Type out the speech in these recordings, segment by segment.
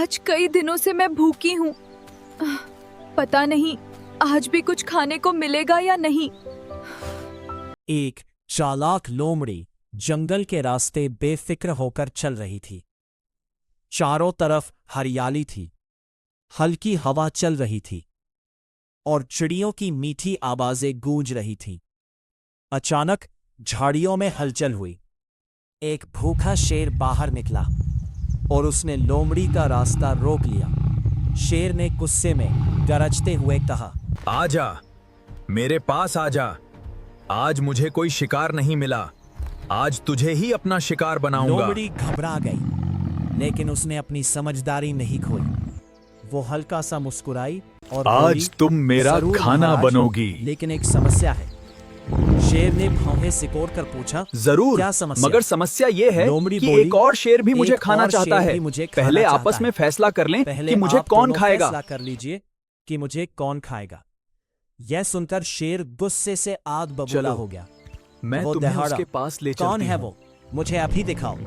आज कई दिनों से मैं भूखी हूँ। पता नहीं आज भी कुछ खाने को मिलेगा या नहीं। एक चालाक लोमड़ी जंगल के रास्ते बेफिक्र होकर चल रही थी। चारों तरफ हरियाली थी, हल्की हवा चल रही थी और चिड़ियों की मीठी आवाजें गूंज रही थीं। अचानक झाड़ियों में हलचल हुई। एक भूखा शेर बाहर निकला और उसने लोमड़ी का रास्ता रोक लिया। शेर ने गुस्से में गरजते हुए कहा, आजा, मेरे पास आजा। आज मुझे कोई शिकार नहीं मिला। आज तुझे ही अपना शिकार बनाऊंगा। लोमड़ी घबरा गई, लेकिन उसने अपनी समझदारी नहीं खोई। वो हल्का सा मुस्कुराई और आज बोली, तुम मेरा "जरूर खाना महाराज, बनोगी। लेकिन एक समस्या है। शेर ने भौहें सिकोड़ कर पूछा, जरूर, क्या समस्या? मगर समस्या ये है लोमड़ी कि बोली, एक और शेर भी मुझे "एक खाना और चाहता शेर है। भी मुझे खाना पहले चाहता आपस में है। फैसला कर लें पहले कि मुझे आप कौन दोनों खाएगा। फैसला कर लीजिए कि मुझे कौन खाएगा। यह सुनकर शेर गुस्से से आग बबूला चलो, हो गया। मैं वो तुम्हें दहाड़ा, उसके पास ले कौन चलती है हूँ। वो? मुझे अभी दिखाओ।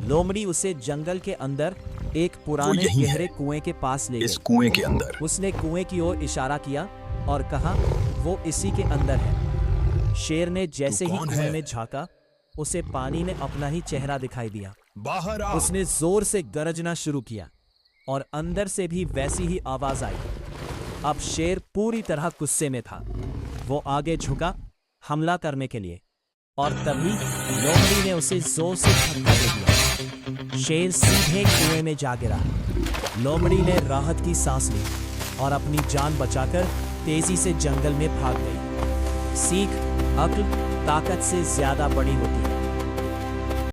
लोमड़ी उसे जंगल के अंदर एक पुराने यही गहरे है, कुएं के पास ले इस गई। कुएं के अंदर। उसने कुएं की ओर इशारा किया और कहा, वो इसी के अंदर है। शेर ने जैसे ही कौन कुएं है? में झांका, उसे पानी में अपना ही चेहरा दिखाई दिया। बाहर आ। उसने जोर से गरजना शुरू किया और अंदर से भी वैसी ही आवाज आई। अब शेर पूरी तरह गुस्से में था। वो आगे झुका हमला करने के लिए और तभी लोमड़ी ने उसे जोर से धक्का दे दिया। शेर सीधे कुएं में जा गिरा। लोमड़ी ने राहत की सांस ली और अपनी जान बचाकर तेजी से जंगल में भाग गई। सीख, अक्ल ताकत से ज्यादा बड़ी होती है।